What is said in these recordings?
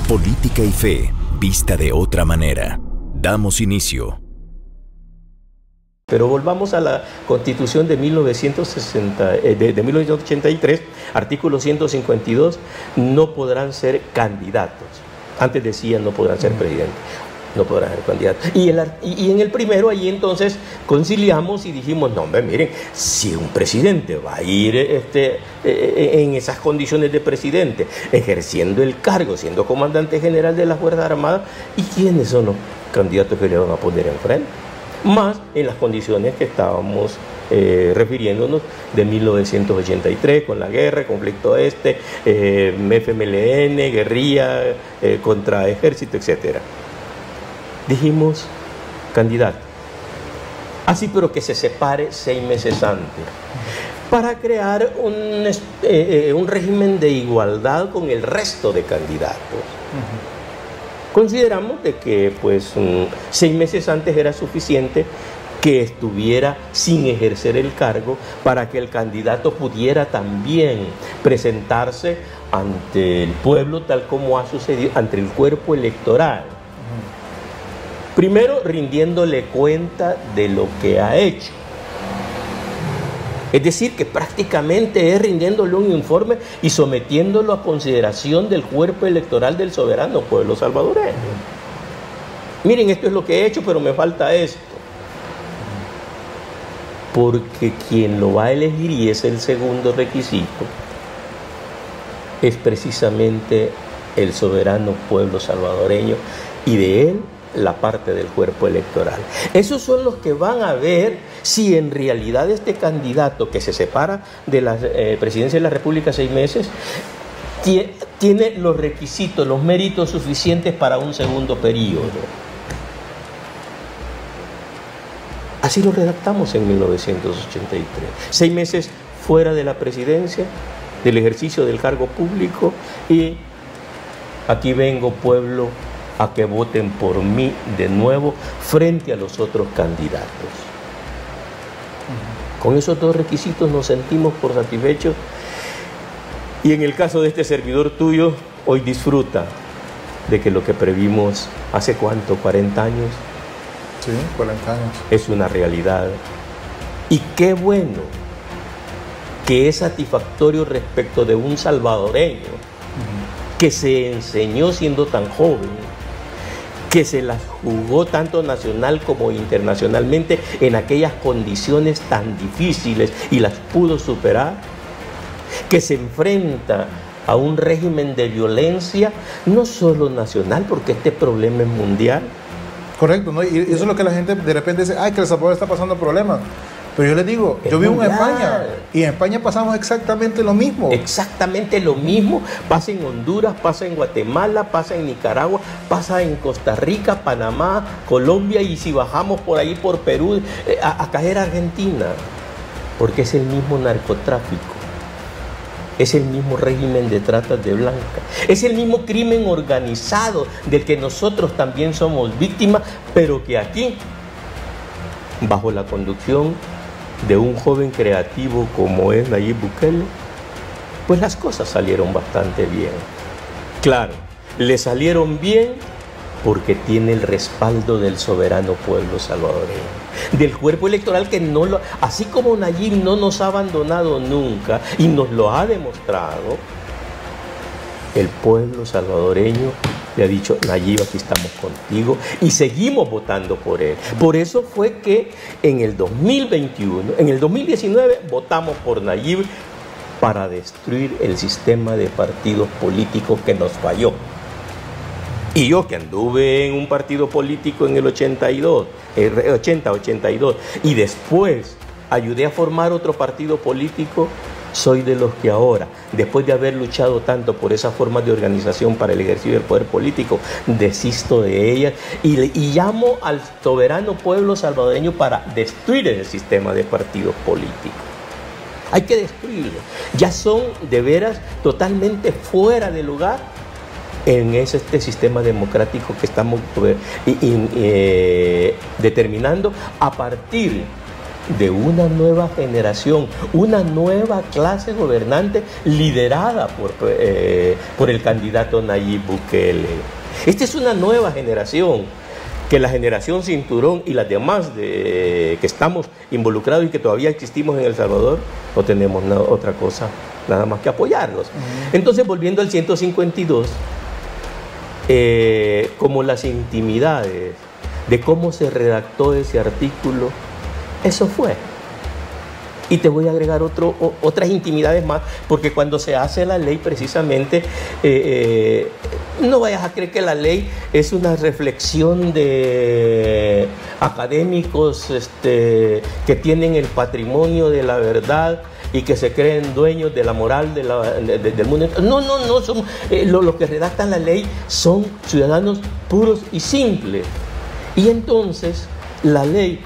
Política y fe, vista de otra manera. Damos inicio. Pero volvamos a la Constitución de 1983, artículo 152, no podrán ser candidatos. Antes decía no podrán ser presidentes, no podrán ser candidatos. Y en el primero, ahí entonces conciliamos y dijimos, no, hombre, miren, si un presidente va a ir en esas condiciones de presidente, ejerciendo el cargo, siendo comandante general de las Fuerzas Armadas, ¿y quiénes son los candidatos que le van a poner enfrente? Más en las condiciones que estábamos refiriéndonos de 1983, con la guerra, conflicto FMLN, guerrilla contra ejército, etc. Dijimos, candidato. Así, pero que se separe 6 meses antes, para crear un régimen de igualdad con el resto de candidatos. Consideramos de que 6 meses antes era suficiente que estuviera sin ejercer el cargo para que el candidato pudiera también presentarse ante el pueblo, tal como ha sucedido, ante el cuerpo electoral. Primero, rindiéndole cuenta de lo que ha hecho. Es decir, que prácticamente es rindiéndole un informe y sometiéndolo a consideración del cuerpo electoral del soberano pueblo salvadoreño. Miren, esto es lo que he hecho, pero me falta esto. Porque quien lo va a elegir, y es el segundo requisito, es precisamente el soberano pueblo salvadoreño, y de él la parte del cuerpo electoral. Esos son los que van a ver si en realidad este candidato que se separa de la presidencia de la República 6 meses tiene los requisitos, los méritos suficientes para un segundo periodo. Así lo redactamos en 1983. 6 meses fuera de la presidencia, del ejercicio del cargo público, y aquí vengo, pueblo, a que voten por mí de nuevo frente a los otros candidatos. Con esos 2 requisitos nos sentimos por satisfechos, y en el caso de este servidor tuyo, hoy disfruta de que lo que previmos hace ¿cuánto? 40 años. Sí, 40 años. Es una realidad. Y qué bueno que es satisfactorio respecto de un salvadoreño que se enseñó siendo tan joven, que se las jugó tanto nacional como internacionalmente en aquellas condiciones tan difíciles y las pudo superar, que se enfrenta a un régimen de violencia no solo nacional, porque este problema es mundial. Correcto, ¿no? Y eso es lo que la gente de repente dice, ay, que El Salvador está pasando problemas. Pero yo les digo, yo vivo en España, y en España pasamos exactamente lo mismo. Exactamente lo mismo. Pasa en Honduras, pasa en Guatemala, pasa en Nicaragua, pasa en Costa Rica, Panamá, Colombia, y si bajamos por ahí por Perú, a caer a Argentina. Porque es el mismo narcotráfico. Es el mismo régimen de trata de blancas. Es el mismo crimen organizado del que nosotros también somos víctimas, pero que aquí, bajo la conducción de un joven creativo como es Nayib Bukele, pues las cosas salieron bastante bien. Claro, le salieron bien porque tiene el respaldo del soberano pueblo salvadoreño, del cuerpo electoral que así como Nayib no nos ha abandonado nunca y nos lo ha demostrado, el pueblo salvadoreño le ha dicho, Nayib, aquí estamos contigo, y seguimos votando por él. Por eso fue que en el 2019 votamos por Nayib para destruir el sistema de partidos políticos que nos falló. Y yo, que anduve en un partido político en el 82, y después ayudé a formar otro partido político, soy de los que ahora, después de haber luchado tanto por esas formas de organización para el ejercicio del poder político, desisto de ellas y llamo al soberano pueblo salvadoreño para destruir el sistema de partidos políticos. Hay que destruirlo. Ya son de veras totalmente fuera de lugar en este sistema democrático que estamos determinando a partir de una nueva generación, una nueva clase gobernante liderada por el candidato Nayib Bukele. Esta es una nueva generación, que la generación Cinturón y las demás que estamos involucrados y que todavía existimos en El Salvador, no tenemos otra cosa, nada más que apoyarlos. Entonces, volviendo al 152, como las intimidades de cómo se redactó ese artículo, eso fue. Y te voy a agregar otras intimidades más, porque cuando se hace la ley, precisamente, no vayas a creer que la ley es una reflexión de académicos que tienen el patrimonio de la verdad y que se creen dueños de la moral del mundo. No, son, los que redactan la ley son ciudadanos puros y simples. Y entonces la ley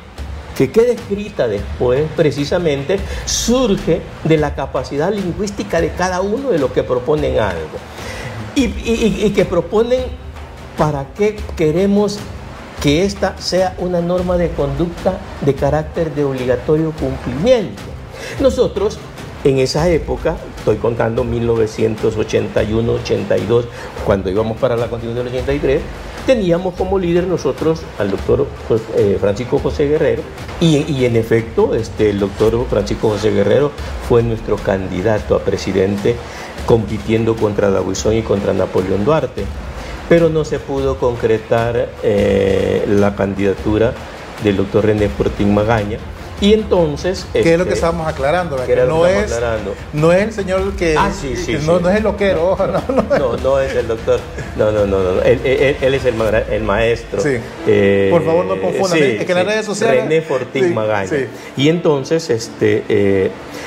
que queda escrita después, precisamente, surge de la capacidad lingüística de cada uno de los que proponen algo. Y que proponen para qué queremos que esta sea una norma de conducta de carácter de obligatorio cumplimiento. Nosotros, en esa época, estoy contando 1981-82, cuando íbamos para la Constitución del 83, teníamos como líder nosotros al doctor Francisco José Guerrero, y en efecto el doctor Francisco José Guerrero fue nuestro candidato a presidente, compitiendo contra Dabuizón y contra Napoleón Duarte, pero no se pudo concretar la candidatura del doctor René Fortín Magaña. Y entonces... ¿Qué es lo que estábamos aclarando? Que no es el señor que... No es el loquero. No es el doctor. No. Él es el maestro. Sí. Por favor, no confundan. Es que en las redes sociales... René Fortín Magaña. Sí. Y entonces,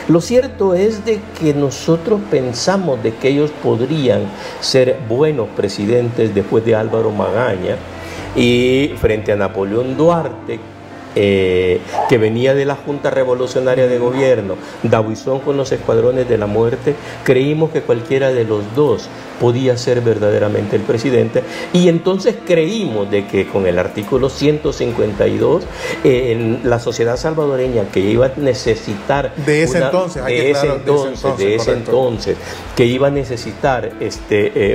lo cierto es de que nosotros pensamos de que ellos podrían ser buenos presidentes después de Álvaro Magaña, y frente a Napoleón Duarte, que venía de la Junta Revolucionaria de Gobierno, Dabuizón con los escuadrones de la muerte, creímos que cualquiera de los dos podía ser verdaderamente el presidente, y entonces creímos de que con el artículo 152 la sociedad salvadoreña, que iba a necesitar que iba a necesitar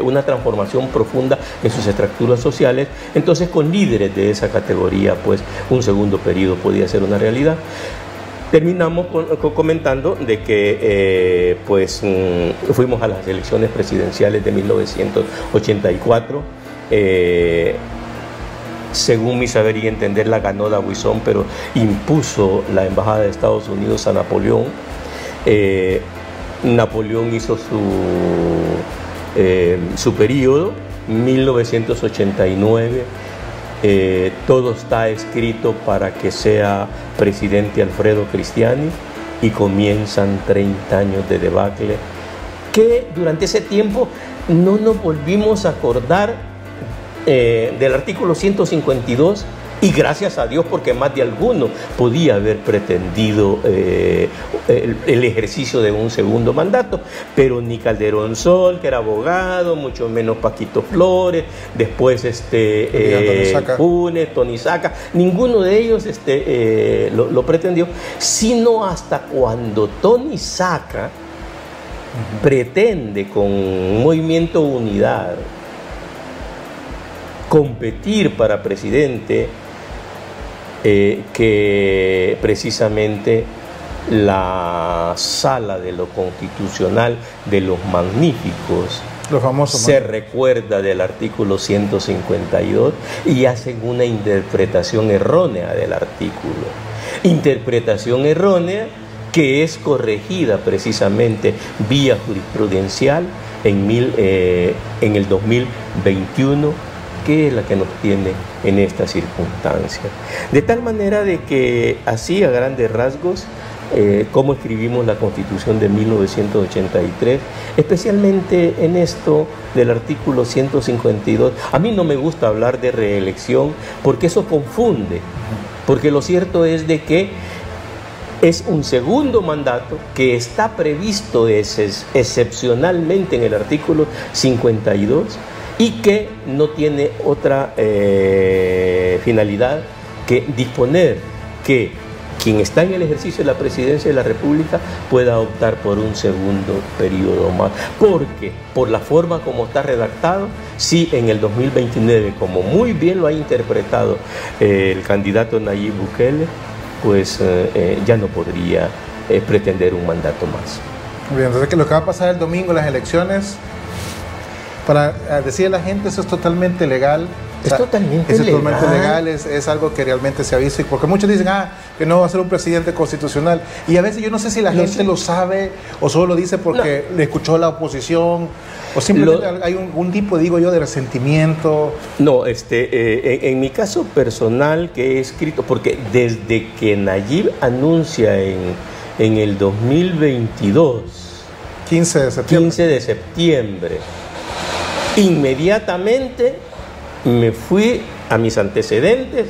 una transformación profunda en sus estructuras sociales, entonces con líderes de esa categoría, pues un segundo periodo podía ser una realidad. Terminamos comentando de que fuimos a las elecciones presidenciales de 1984. Según mi saber y entender, la ganó Dabuizón, pero impuso la embajada de Estados Unidos a Napoleón. Napoleón hizo su periodo, 1989. Todo está escrito para que sea presidente Alfredo Cristiani, y comienzan 30 años de debacle, que durante ese tiempo no nos volvimos a acordar del artículo 152, y gracias a Dios, porque más de alguno podía haber pretendido el ejercicio de un segundo mandato, pero ni Calderón Sol, que era abogado, mucho menos Paquito Flores, después Funes, Tony Saca, ninguno de ellos lo pretendió, sino hasta cuando Tony Saca pretende con un Movimiento Unidad competir para presidente, que precisamente la Sala de lo Constitucional de los Magníficos, los famosos, se recuerda del artículo 152 y hacen una interpretación errónea del artículo. Interpretación errónea que es corregida precisamente vía jurisprudencial en el 2021, que es la que nos tiene en estas circunstancias. De tal manera de que así, a grandes rasgos, cómo escribimos la Constitución de 1983, especialmente en esto del artículo 152. A mí no me gusta hablar de reelección porque eso confunde, porque lo cierto es de que es un segundo mandato que está previsto excepcionalmente en el artículo 52, y que no tiene otra finalidad que disponer que quien está en el ejercicio de la presidencia de la República pueda optar por un segundo periodo más. Porque, por la forma como está redactado, sí, en el 2029, como muy bien lo ha interpretado el candidato Nayib Bukele, pues ya no podría pretender un mandato más. Muy bien, entonces lo que va a pasar el domingo en las elecciones, para decirle a la gente, eso es totalmente legal. Es totalmente legal, es algo que realmente se ha visto, porque muchos dicen que no va a ser un presidente constitucional, y a veces yo no sé si la gente lo sabe o solo lo dice porque le escuchó la oposición o simplemente hay un tipo, digo yo, de resentimiento. No, en mi caso personal que he escrito, porque desde que Nayib anuncia en el 2022, 15 de septiembre, inmediatamente me fui a mis antecedentes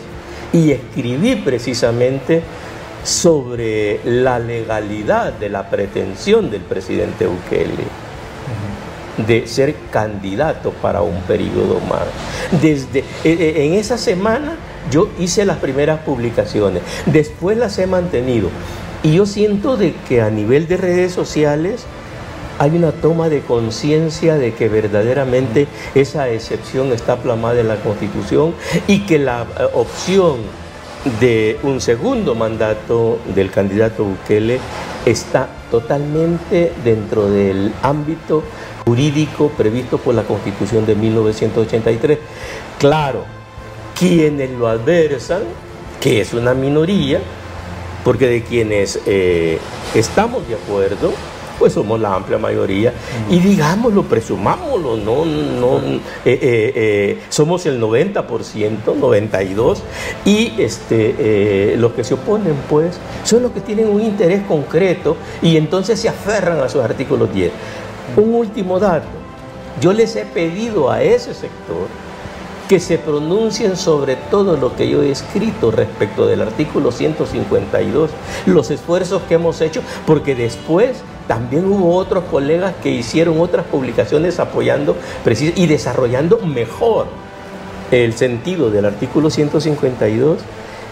y escribí precisamente sobre la legalidad de la pretensión del presidente Bukele de ser candidato para un periodo más. En esa semana yo hice las primeras publicaciones, después las he mantenido, y yo siento de que a nivel de redes sociales hay una toma de conciencia de que verdaderamente esa excepción está plasmada en la Constitución y que la opción de un segundo mandato del candidato Bukele está totalmente dentro del ámbito jurídico previsto por la Constitución de 1983. Claro, quienes lo adversan, que es una minoría, porque de quienes estamos de acuerdo, pues somos la amplia mayoría, y digámoslo, presumámoslo, somos el 90%, 92%, y los que se oponen, pues, son los que tienen un interés concreto, y entonces se aferran a sus artículos 10. Un último dato, yo les he pedido a ese sector que se pronuncien sobre todo lo que yo he escrito respecto del artículo 152, los esfuerzos que hemos hecho, porque después también hubo otros colegas que hicieron otras publicaciones apoyando y desarrollando mejor el sentido del artículo 152,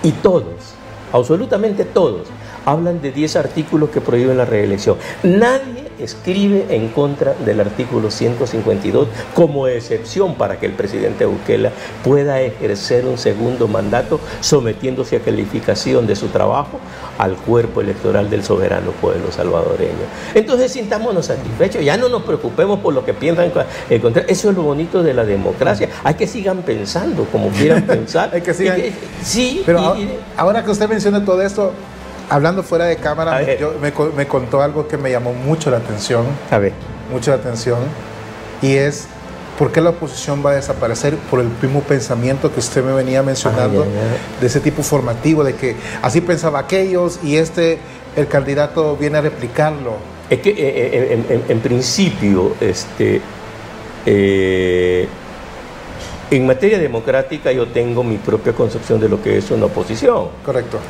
y todos, absolutamente todos, hablan de 10 artículos que prohíben la reelección. Nadie escribe en contra del artículo 152 como excepción para que el presidente Bukele pueda ejercer un segundo mandato sometiéndose a calificación de su trabajo al cuerpo electoral del soberano pueblo salvadoreño. Entonces sintámonos satisfechos, ya no nos preocupemos por lo que piensan en contra. Eso es lo bonito de la democracia. Hay que sigan pensando como quieran pensar. Hay que sigan. Sí. Pero ahora que usted menciona todo esto, hablando fuera de cámara, me contó algo que me llamó mucho la atención. A ver. Mucho la atención. Y es, ¿por qué la oposición va a desaparecer? Por el mismo pensamiento que usted me venía mencionando, de ese tipo formativo, de que así pensaba aquellos y el candidato viene a replicarlo. Es que en principio, en materia democrática yo tengo mi propia concepción de lo que es una oposición. Correcto.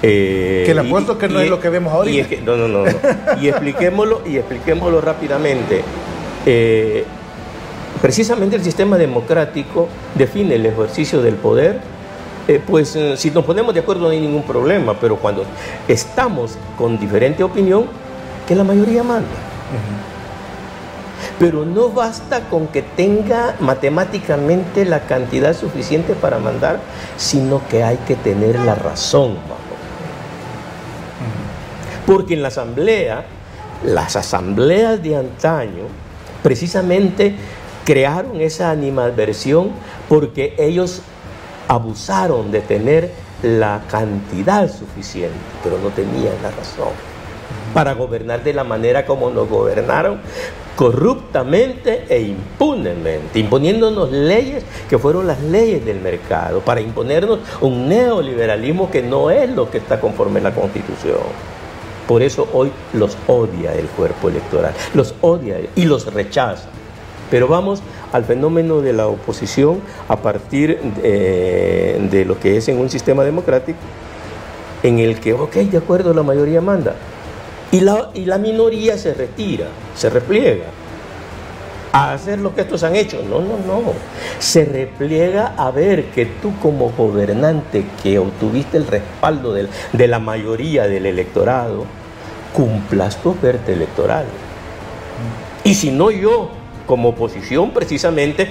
Que le apuesto que no es lo que vemos ahorita. No. Y expliquémoslo rápidamente. Precisamente el sistema democrático define el ejercicio del poder. Pues si nos ponemos de acuerdo no hay ningún problema, pero cuando estamos con diferente opinión, que la mayoría manda. Pero no basta con que tenga matemáticamente la cantidad suficiente para mandar, sino que hay que tener la razón, vamos. Porque en la asamblea, las asambleas de antaño, precisamente crearon esa animadversión porque ellos abusaron de tener la cantidad suficiente, pero no tenían la razón para gobernar de la manera como nos gobernaron, corruptamente e impunemente, imponiéndonos leyes que fueron las leyes del mercado, para imponernos un neoliberalismo que no es lo que está conforme a la Constitución. Por eso hoy los odia el cuerpo electoral, los odia y los rechaza. Pero vamos al fenómeno de la oposición a partir de lo que es en un sistema democrático, en el que, de acuerdo, la mayoría manda. Y la minoría se retira, se repliega. a hacer lo que estos han hecho. No, no, no. Se repliega a ver que tú como gobernante que obtuviste el respaldo de la mayoría del electorado, cumplas tu oferta electoral. Y si no, yo como oposición precisamente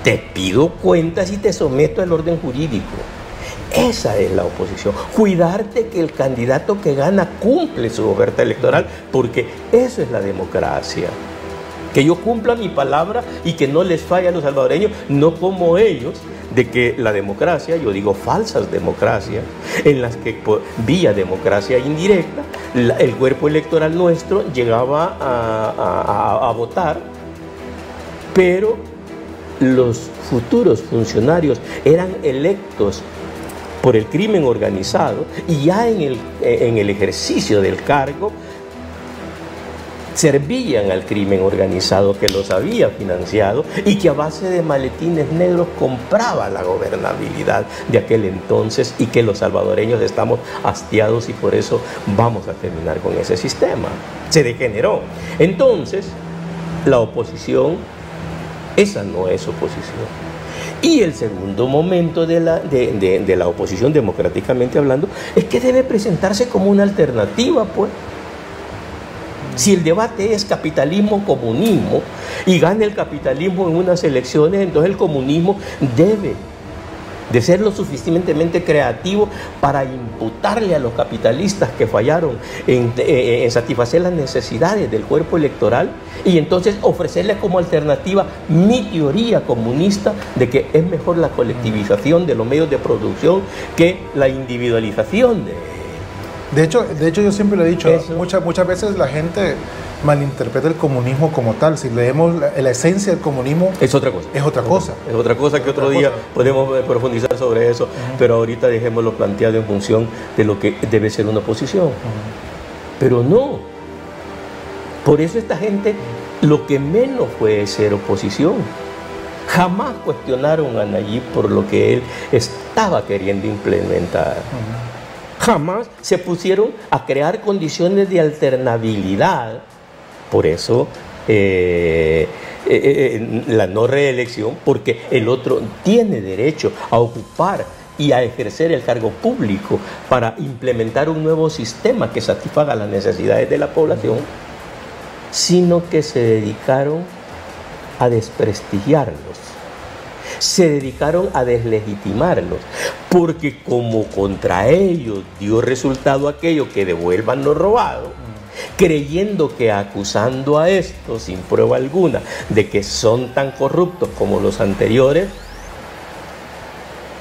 te pido cuentas y te someto al orden jurídico. Esa es la oposición, cuidarte que el candidato que gana cumple su oferta electoral, porque eso es la democracia. Que yo cumpla mi palabra y que no les falle a los salvadoreños, no como ellos, de que la democracia, yo digo falsas democracias, en las que vía democracia indirecta, el cuerpo electoral nuestro llegaba a votar, pero los futuros funcionarios eran electos por el crimen organizado y ya en el ejercicio del cargo servían al crimen organizado que los había financiado y que a base de maletines negros compraba la gobernabilidad de aquel entonces, y que los salvadoreños estamos hastiados y por eso vamos a terminar con ese sistema. Se degeneró. Entonces, la oposición, esa no es oposición. Y el segundo momento de la oposición, democráticamente hablando, es que debe presentarse como una alternativa, pues. Si el debate es capitalismo-comunismo y gana el capitalismo en unas elecciones, entonces el comunismo debe de ser lo suficientemente creativo para imputarle a los capitalistas que fallaron en satisfacer las necesidades del cuerpo electoral, y entonces ofrecerles como alternativa mi teoría comunista de que es mejor la colectivización de los medios de producción que la individualización De hecho, yo siempre lo he dicho, muchas veces la gente malinterpreta el comunismo como tal. Si leemos la esencia del comunismo, es otra cosa. Es otra cosa. Es otra cosa que otro día podemos profundizar sobre eso, pero ahorita dejémoslo planteado en función de lo que debe ser una oposición. Pero no. Por eso esta gente lo que menos fue ser oposición. Jamás cuestionaron a Nayib por lo que él estaba queriendo implementar. Jamás se pusieron a crear condiciones de alternabilidad. Por eso la no reelección, porque el otro tiene derecho a ocupar y a ejercer el cargo público para implementar un nuevo sistema que satisfaga las necesidades de la población, sino que se dedicaron a desprestigiarlos. Se dedicaron a deslegitimarlos, porque como contra ellos dio resultado aquello que devuelvan lo robado, creyendo que acusando a estos sin prueba alguna de que son tan corruptos como los anteriores,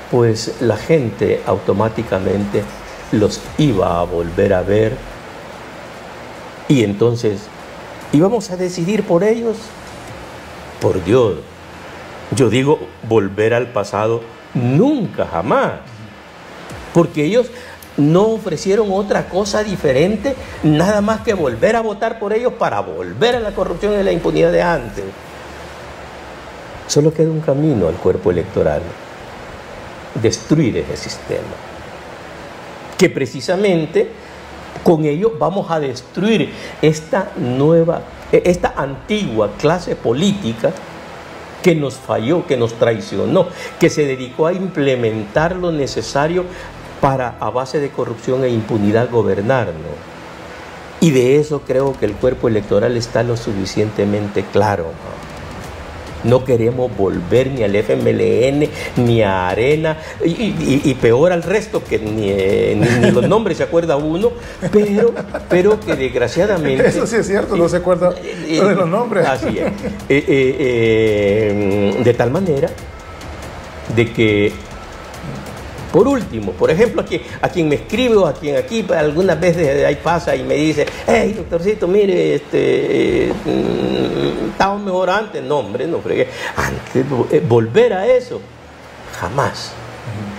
pues la gente automáticamente los iba a volver a ver, y entonces íbamos a decidir por ellos. Por Dios, yo digo volver al pasado nunca, jamás, porque ellos no ofrecieron otra cosa diferente, nada más que volver a votar por ellos para volver a la corrupción y la impunidad de antes. Solo queda un camino al cuerpo electoral: destruir ese sistema, que precisamente con ello vamos a destruir esta antigua clase política que nos falló, que nos traicionó, que se dedicó a implementar lo necesario para, a base de corrupción e impunidad, gobernarnos. Y de eso creo que el cuerpo electoral está lo suficientemente claro. No queremos volver ni al FMLN, ni a Arena, y peor al resto, que ni los nombres se acuerda uno, pero que desgraciadamente... Eso sí es cierto, no se acuerda de los nombres. Así es. De tal manera de que, por último, por ejemplo, a quien me escribe o a quien aquí algunas veces ahí pasa y me dice: hey, doctorcito, mire, estaba mejor antes. No, hombre, no fregué. Antes, volver a eso, jamás.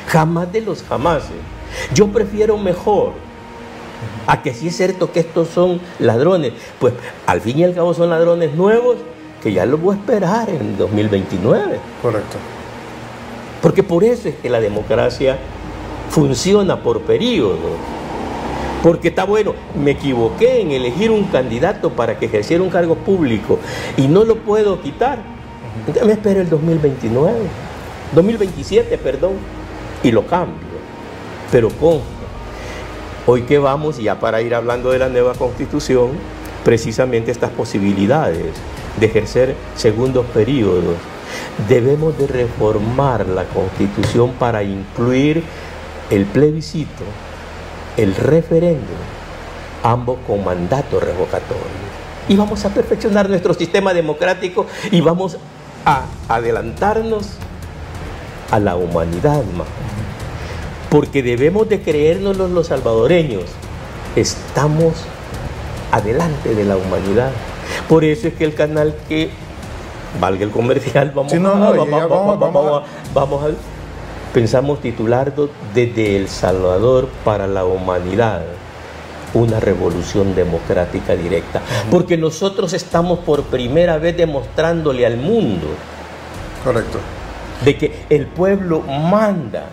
Jamás de los jamases. Yo prefiero mejor a que sí es cierto que estos son ladrones. Pues al fin y al cabo son ladrones nuevos que ya los voy a esperar en 2029. Correcto. Porque por eso es que la democracia funciona por periodo. Porque está bueno, me equivoqué en elegir un candidato para que ejerciera un cargo público y no lo puedo quitar. Entonces me espero el 2027, perdón, y lo cambio. Pero consta, hoy que vamos, ya para ir hablando de la nueva Constitución, precisamente estas posibilidades de ejercer segundos periodos, debemos de reformar la Constitución para incluir el plebiscito, el referéndum, ambos con mandato revocatorio. Y vamos a perfeccionar nuestro sistema democrático y vamos a adelantarnos a la humanidad más. Porque debemos de creérnoslo los salvadoreños. Estamos adelante de la humanidad. Por eso es que el canal que, valga el comercial, pensamos titularlo Desde El Salvador para la Humanidad, una revolución democrática directa. Porque nosotros estamos por primera vez demostrándole al mundo, correcto, de que el pueblo manda.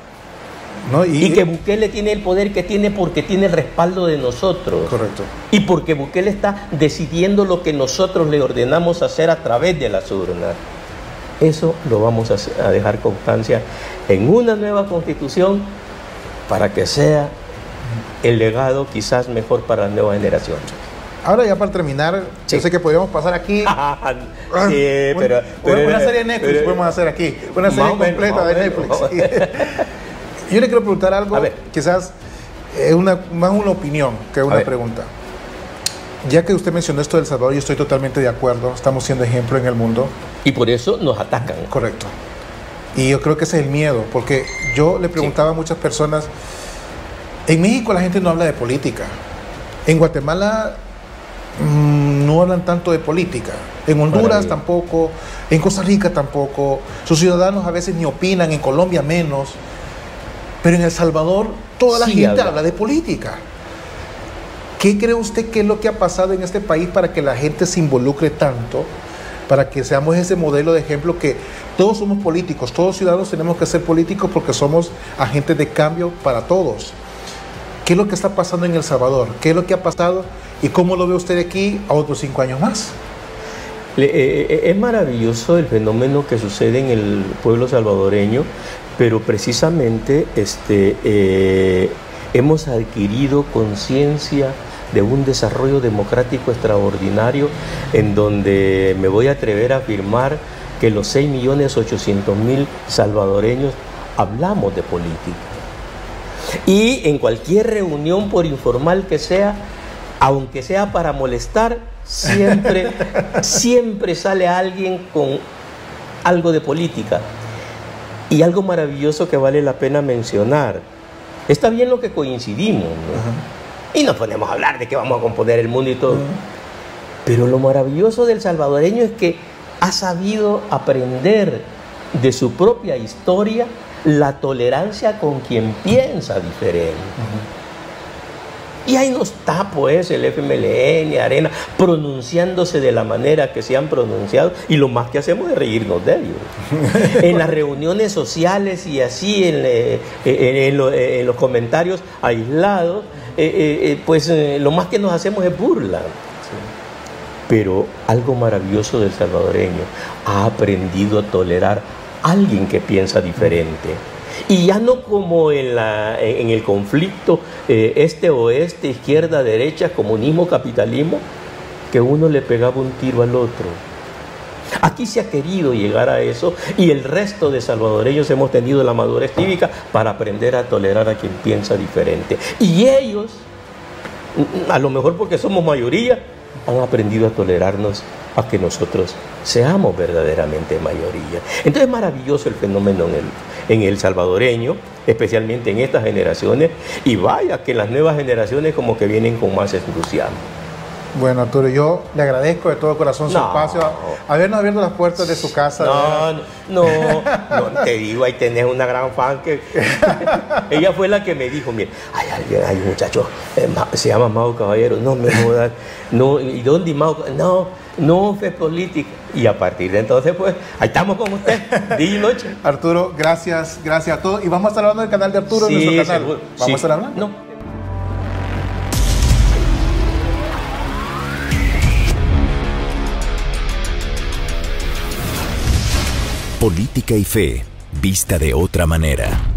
¿No? Y que Bukele tiene el poder que tiene porque tiene el respaldo de nosotros. Correcto. Y porque Bukele está decidiendo lo que nosotros le ordenamos hacer a través de las urnas. Eso lo vamos a dejar constancia en una nueva Constitución para que sea el legado quizás mejor para la nueva generación. Ahora ya para terminar, sí, yo sé que podríamos pasar aquí. Sí, pero una serie de Netflix podemos hacer aquí. Una serie completa de Netflix. Yo le quiero preguntar algo, quizás es más una opinión que una pregunta. Ya que usted mencionó esto de El Salvador, yo estoy totalmente de acuerdo, estamos siendo ejemplo en el mundo. Y por eso nos atacan. Correcto. Y yo creo que ese es el miedo, porque yo le preguntaba a muchas personas, en México la gente no habla de política, en Guatemala no hablan tanto de política, en Honduras tampoco, en Costa Rica tampoco, sus ciudadanos a veces ni opinan, en Colombia menos. Pero en El Salvador toda la gente habla de política. ¿Qué cree usted que es lo que ha pasado en este país para que la gente se involucre tanto? Para que seamos ese modelo de ejemplo que todos somos políticos, todos ciudadanos tenemos que ser políticos porque somos agentes de cambio para todos. ¿Qué es lo que está pasando en El Salvador? ¿Qué es lo que ha pasado? ¿Y cómo lo ve usted aquí a otros 5 años más? Es maravilloso el fenómeno que sucede en el pueblo salvadoreño, pero precisamente hemos adquirido conciencia de un desarrollo democrático extraordinario en donde me voy a atrever a afirmar que los 6.800.000 salvadoreños hablamos de política. Y en cualquier reunión, por informal que sea, aunque sea para molestar, siempre sale alguien con algo de política. Y algo maravilloso que vale la pena mencionar. Está bien lo que coincidimos, ¿no? Y nos ponemos a hablar de que vamos a componer el mundo y todo. Pero lo maravilloso del salvadoreño es que ha sabido aprender de su propia historia la tolerancia con quien piensa diferente. Y ahí no está pues el FMLN, Arena, pronunciándose de la manera que se han pronunciado, y lo más que hacemos es reírnos de ellos. En las reuniones sociales y así en los comentarios aislados, lo más que nos hacemos es burla. Pero algo maravilloso del salvadoreño, ha aprendido a tolerar a alguien que piensa diferente. Y ya no como en el conflicto este-oeste, izquierda-derecha, comunismo-capitalismo, que uno le pegaba un tiro al otro. Aquí se ha querido llegar a eso y el resto de salvadoreños hemos tenido la madurez cívica para aprender a tolerar a quien piensa diferente. Y ellos, a lo mejor porque somos mayoría, han aprendido a tolerarnos a que nosotros seamos verdaderamente mayoría. Entonces es maravilloso el fenómeno en el salvadoreño, especialmente en estas generaciones, y vaya que las nuevas generaciones como que vienen con más entusiasmo. Bueno, Arturo, yo le agradezco de todo corazón su espacio, habernos abierto las puertas de su casa. No, te digo, ahí tenés una gran fan que ella fue la que me dijo, mira, hay un muchacho, se llama Mau Caballero, no me jodas, no, ¿y dónde Mau? No fue política. Y a partir de entonces, pues, ahí estamos con usted, día y noche. Arturo, gracias a todos. Y vamos a estar hablando del canal de Arturo en nuestro canal. Seguro. Vamos a estar hablando. No. Política y fe, vista de otra manera.